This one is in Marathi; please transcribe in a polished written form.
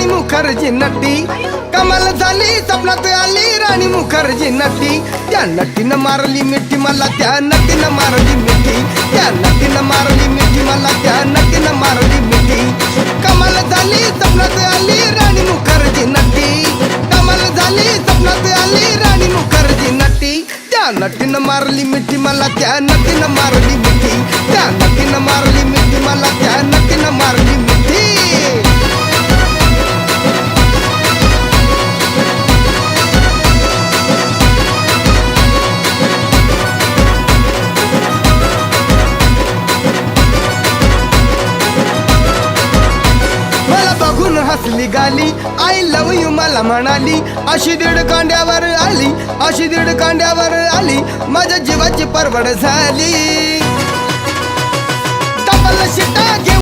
राणी मुखर्जी नटी, कमाल झाली स्वप्नात आली राणी मुखर्जी नटी. त्या नटीनं मारली मिठी मला, त्या नटीनं मारली मिठी, त्या नटीनं मारली मिठी मला, त्या नटीनं मारली मिठी. कमाल झाली स्वप्नात आली राणी मुखर्जी नटी, कमाल झाली स्वप्नात आली राणी मुखर्जी नटी. त्या नटीनं मारली मिठी मला, त्या नटीनं मारली मिठी, त्या नटीनं मारली मिठी मला, त्या नटीनं मारली मिठी. हसली गाली, आय लव यू मला म्हणाली. अशी दीड कांड्यावर आली, अशी दीड कांड्यावर आली, माझ्या जीवाची परवड झाली. डबल शिटा